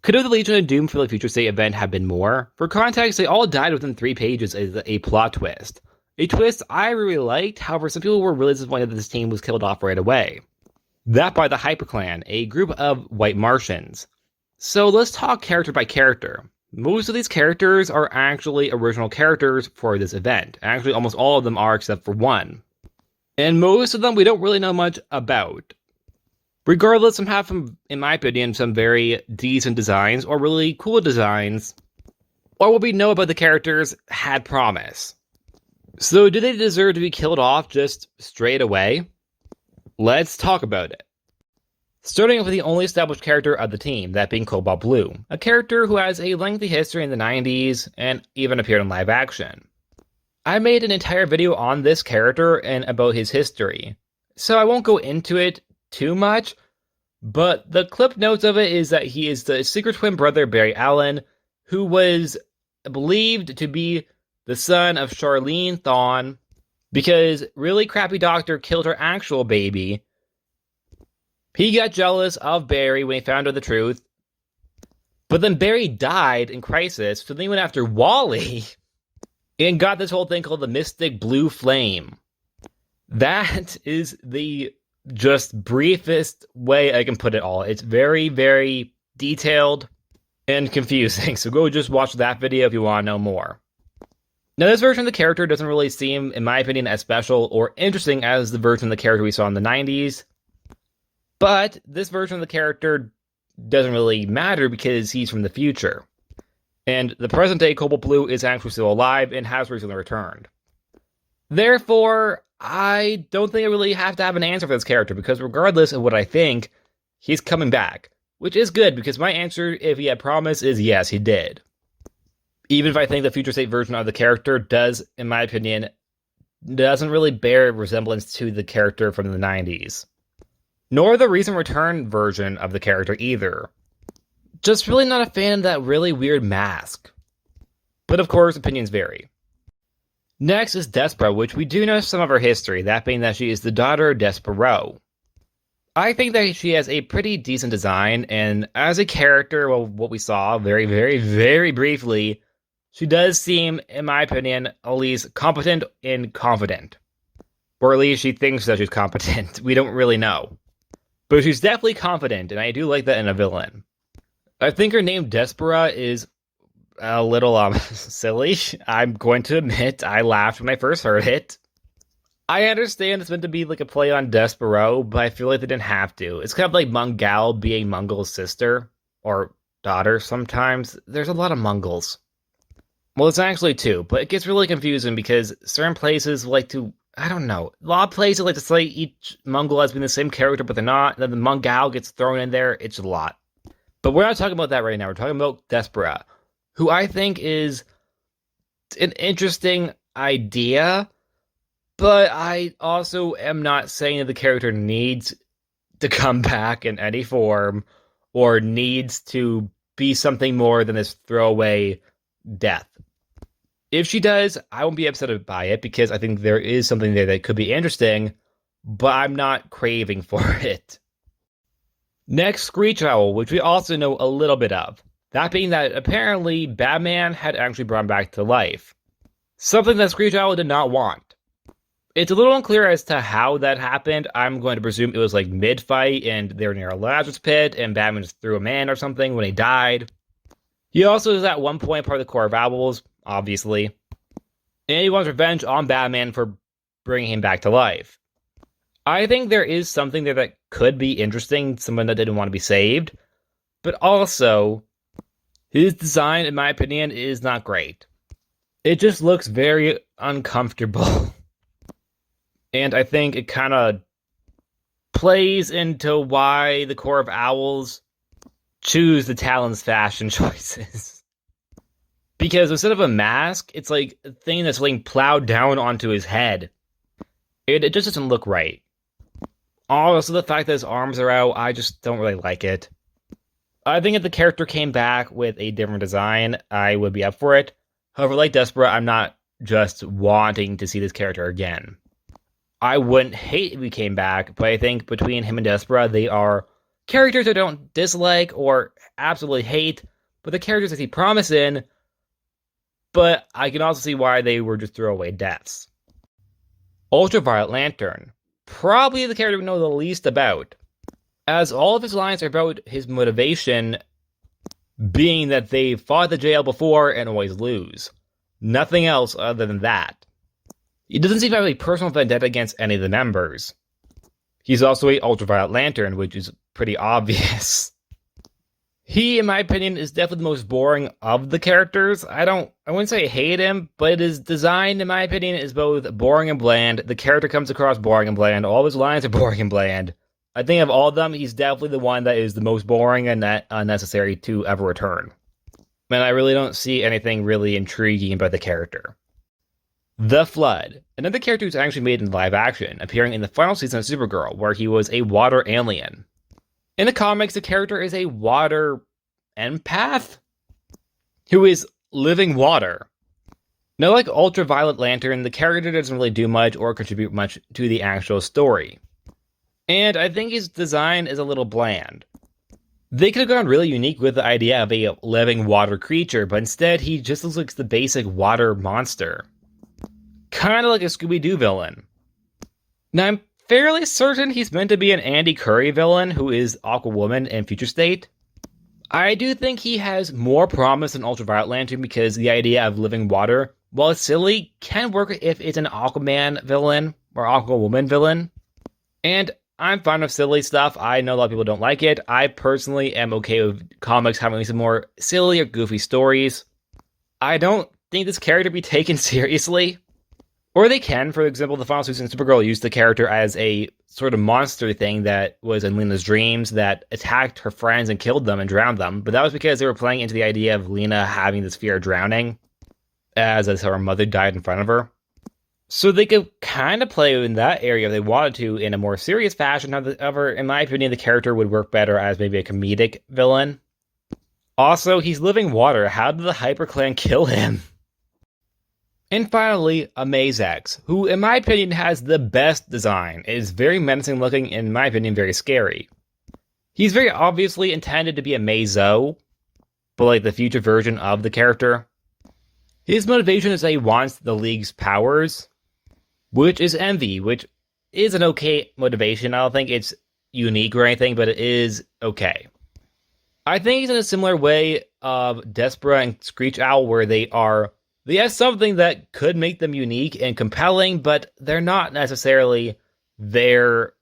Could have the Legion of Doom for the Future State event have been more? For context, they all died within 3 pages as a plot twist. A twist I really liked, however, some people were really disappointed that this team was killed off right away. That by the Hyperclan, a group of white Martians. So let's talk character by character. Most of these characters are actually original characters for this event. Actually, almost all of them are except for one. And most of them we don't really know much about. Regardless, some have, in my opinion, some very decent designs, or really cool designs, or what we know about the characters had promise. So do they deserve to be killed off just straight away? Let's talk about it. Starting with the only established character of the team, that being Cobalt Blue, a character who has a lengthy history in the 90s and even appeared in live action. I made an entire video on this character and about his history, so I won't go into it too much, but the clip notes of it is that he is the secret twin brother Barry Allen, who was believed to be the son of Charlene Thawne, because really crappy doctor killed her actual baby. He got jealous of Barry when he found out the truth, but then Barry died in Crisis, so then he went after Wally and got this whole thing called the Mystic Blue Flame. That is the just briefest way I can put it all. It's very, very detailed and confusing, so go just watch that video if you want to know more. Now, this version of the character doesn't really seem, in my opinion, as special or interesting as the version of the character we saw in the 90s, but this version of the character doesn't really matter because he's from the future, and the present-day Cobalt Blue is actually still alive and has recently returned. Therefore, I don't think I really have to have an answer for this character, because regardless of what I think, he's coming back. Which is good, because my answer, if he had promise, is yes, he did. Even if I think the future state version of the character does, in my opinion, doesn't really bear resemblance to the character from the 90s. Nor the recent return version of the character either. Just really not a fan of that really weird mask. But of course, opinions vary. Next is Despera, which we do know some of her history, that being that she is the daughter of Despera. I think that she has a pretty decent design, and as a character, well, what we saw very, very, very briefly, she does seem, in my opinion, at least competent and confident. Or at least she thinks that she's competent. We don't really know. But she's definitely confident, and I do like that in a villain. I think her name Despera is a little silly. I'm going to admit I laughed when I first heard it. I understand it's meant to be like a play on Despera, but I feel like they didn't have to. It's kind of like Mungal being Mungal's sister or daughter sometimes. There's a lot of Mungals. Well, it's actually 2, but it gets really confusing because certain places like to, I don't know, a lot of places like to say each Mungal has been the same character, but they're not. And then the Mungal gets thrown in there. It's a lot. But we're not talking about that right now. We're talking about Despera, who I think is an interesting idea, but I also am not saying that the character needs to come back in any form or needs to be something more than this throwaway death. If she does, I won't be upset by it because I think there is something there that could be interesting, but I'm not craving for it. Next, Screech Owl, which we also know a little bit of. That being that apparently Batman had actually brought him back to life. Something that Screech Owl did not want. It's a little unclear as to how that happened. I'm going to presume it was like mid-fight and they were near a Lazarus pit and Batman just threw him in or something when he died. He also is at one point part of the Corps of Owls, obviously. And he wants revenge on Batman for bringing him back to life. I think there is something there that could be interesting, someone that didn't want to be saved. But also, his design, in my opinion, is not great. It just looks very uncomfortable. And I think it kind of plays into why the Corps of Owls choose the Talon's fashion choices. Because instead of a mask, it's like a thing that's like plowed down onto his head. It just doesn't look right. Also, the fact that his arms are out, I just don't really like it. I think if the character came back with a different design, I would be up for it. However, like Despera, I'm not just wanting to see this character again. I wouldn't hate if he came back, but I think between him and Despera, they are Characters I don't dislike or absolutely hate, but the characters I see promise in, but I can also see why they were just throwaway deaths. Ultraviolet Lantern. Probably the character we know the least about, as all of his lines are about his motivation being that they fought the jail before and always lose. Nothing else other than that. He doesn't seem to have a personal vendetta against any of the members. He's also a Ultraviolet Lantern, which is pretty obvious. He, in my opinion, is definitely the most boring of the characters. I wouldn't say I hate him, but his design, in my opinion, is both boring and bland. The character comes across boring and bland. All of his lines are boring and bland. I think of all of them, he's definitely the one that is the most boring and unnecessary to ever return. And I really don't see anything really intriguing about the character. The Flood. Another character who's actually made in live action, appearing in the final season of Supergirl, where he was a water alien. In the comics, the character is a water empath who is living water. Now, like Ultraviolet Lantern, the character doesn't really do much or contribute much to the actual story. And I think his design is a little bland. They could have gone really unique with the idea of a living water creature, but instead he just looks like the basic water monster. Kind of like a Scooby-Doo villain. Now, I'm fairly certain he's meant to be an Andy Curry villain who is Aquawoman in Future State. I do think he has more promise than Ultraviolet Lantern because the idea of living water, while it's silly, can work if it's an Aquaman villain or Aquawoman villain. And I'm fine with silly stuff. I know a lot of people don't like it. I personally am okay with comics having some more silly or goofy stories. I don't think this character be taken seriously. Or they can. For example, the final season of Supergirl used the character as a sort of monster thing that was in Lena's dreams that attacked her friends and killed them and drowned them. But that was because they were playing into the idea of Lena having this fear of drowning, as her mother died in front of her. So they could kind of play in that area if they wanted to in a more serious fashion. However, in my opinion, the character would work better as maybe a comedic villain. Also, he's living water. How did the Hyperclan kill him? And finally, Amaz-X, who in my opinion has the best design. It is very menacing looking and in my opinion very scary. He's very obviously intended to be a Mazo, but like the future version of the character. His motivation is that he wants the League's powers, which is envy, which is an okay motivation. I don't think it's unique or anything, but it is okay. I think he's in a similar way of Despera and Screech Owl, where they have something that could make them unique and compelling, but they're not necessarily there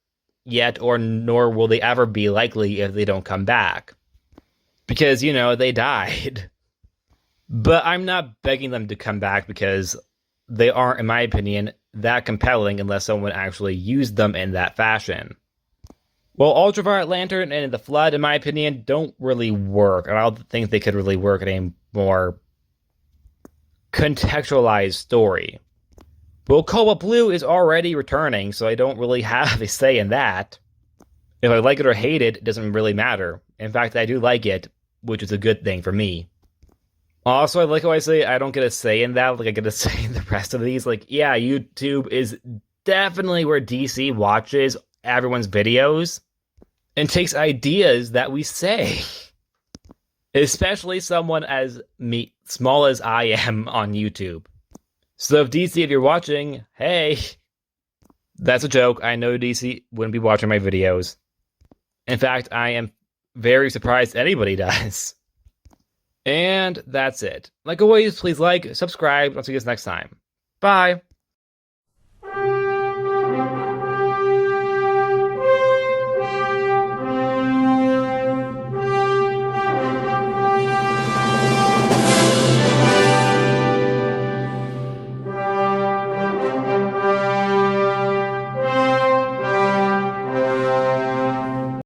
yet, or nor will they ever be likely if they don't come back. Because, they died. But I'm not begging them to come back because they aren't, in my opinion, that compelling unless someone actually used them in that fashion. Well, Ultraviolet Lantern and The Flood, in my opinion, don't really work. And I don't think they could really work in a more contextualized story. Well, Cobalt Blue is already returning, so I don't really have a say in that. If I like it or hate it, it doesn't really matter. In fact, I do like it, which is a good thing for me. Also, I like how I say I don't get a say in that, like I get a say in the rest of these. Like, yeah, YouTube is definitely where DC watches everyone's videos and takes ideas that we say. Especially someone as me, small as I am on YouTube. So if DC, if you're watching, hey, that's a joke. I know DC wouldn't be watching my videos. In fact, I am very surprised anybody does. And that's it. Like always, please like, subscribe. I'll see you guys next time. Bye.